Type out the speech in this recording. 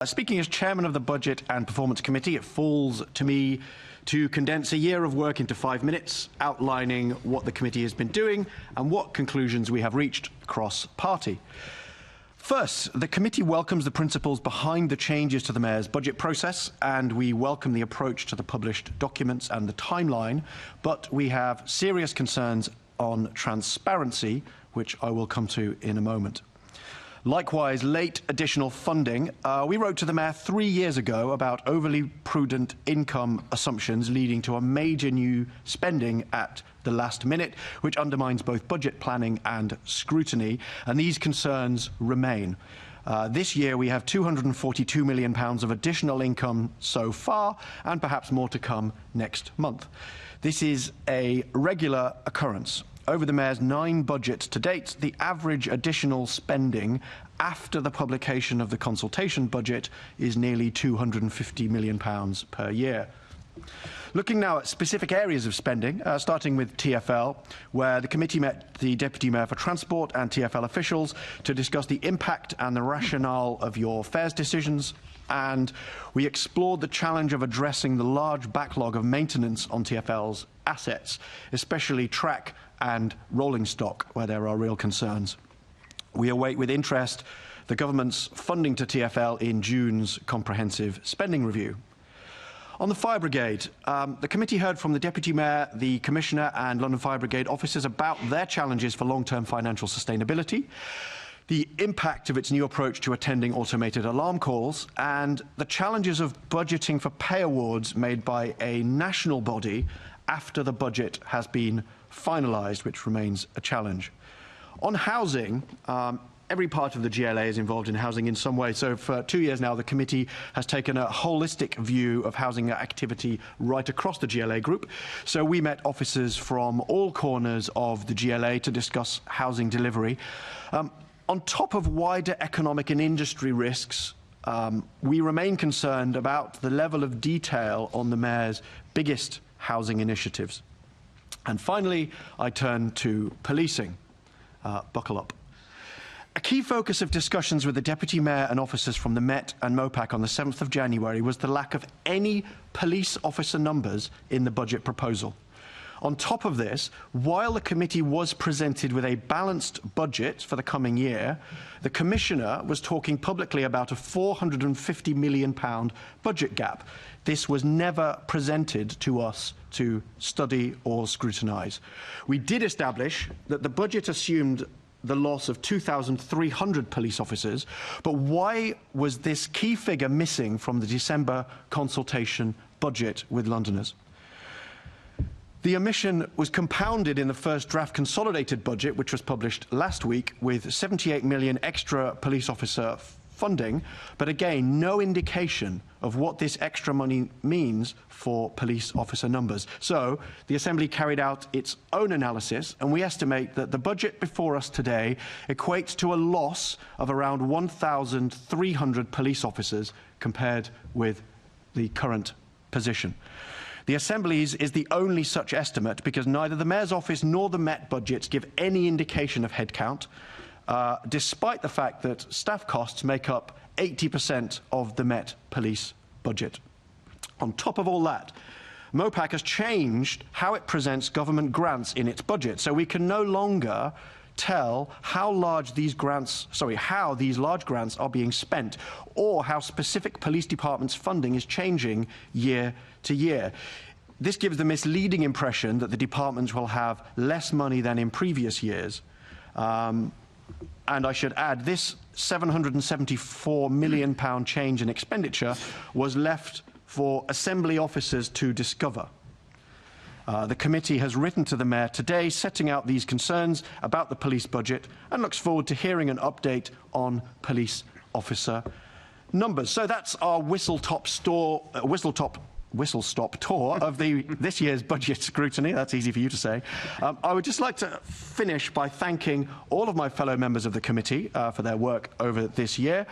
Speaking as chairman of the Budget and Performance Committee, it falls to me to condense a year of work into 5 minutes, outlining what the committee has been doing and what conclusions we have reached cross-party. First, the committee welcomes the principles behind the changes to the Mayor's budget process, and we welcome the approach to the published documents and the timeline, but we have serious concerns on transparency, which I will come to in a moment. Likewise, late additional funding. We wrote to the Mayor 3 years ago about overly prudent income assumptions leading to a major new spending at the last minute, which undermines both budget planning and scrutiny, and these concerns remain. This year we have £242 million of additional income so far, and perhaps more to come next month. This is a regular occurrence. Over the Mayor's 9 budgets to date, the average additional spending after the publication of the consultation budget is nearly £250 million per year. Looking now at specific areas of spending, starting with TfL, where the committee met the Deputy Mayor for Transport and TfL officials to discuss the impact and the rationale of your fares decisions, and we explored the challenge of addressing the large backlog of maintenance on TfL's assets, especially track and rolling stock, where there are real concerns. We await with interest the government's funding to TfL in June's comprehensive spending review. On the Fire Brigade, the committee heard from the Deputy Mayor, the Commissioner and London Fire Brigade officers about their challenges for long-term financial sustainability, the impact of its new approach to attending automated alarm calls, and the challenges of budgeting for pay awards made by a national body after the budget has been finalised, which remains a challenge. On housing, every part of the GLA is involved in housing in some way. So for 2 years now, the committee has taken a holistic view of housing activity right across the GLA group. So we met officers from all corners of the GLA to discuss housing delivery. On top of wider economic and industry risks, we remain concerned about the level of detail on the Mayor's biggest housing initiatives. And finally, I turn to policing. Buckle up. A key focus of discussions with the Deputy Mayor and officers from the Met and MOPAC on the 7th of January was the lack of any police officer numbers in the budget proposal. On top of this, while the committee was presented with a balanced budget for the coming year, the Commissioner was talking publicly about a £450 million budget gap. This was never presented to us to study or scrutinise. We did establish that the budget assumed the loss of 2,300 police officers, but why was this key figure missing from the December consultation budget with Londoners? The omission was compounded in the first draft consolidated budget, which was published last week, with 78 million extra police officer funding, but again, no indication of what this extra money means for police officer numbers. So the Assembly carried out its own analysis, and we estimate that the budget before us today equates to a loss of around 1,300 police officers compared with the current position. The Assembly's is the only such estimate because neither the Mayor's office nor the Met budgets give any indication of headcount, despite the fact that staff costs make up 80% of the Met police budget. On top of all that, MOPAC has changed how it presents government grants in its budget, so we can no longer tell how these large grants are being spent, or how specific police departments' funding is changing year to year. This gives the misleading impression that the departments will have less money than in previous years. And I should add, this £774 million change in expenditure was left for Assembly officers to discover. The committee has written to the Mayor today setting out these concerns about the police budget and looks forward to hearing an update on police officer numbers. So that's our whistle-stop tour of this year's budget scrutiny. That's easy for you to say. I would just like to finish by thanking all of my fellow members of the committee for their work over this year.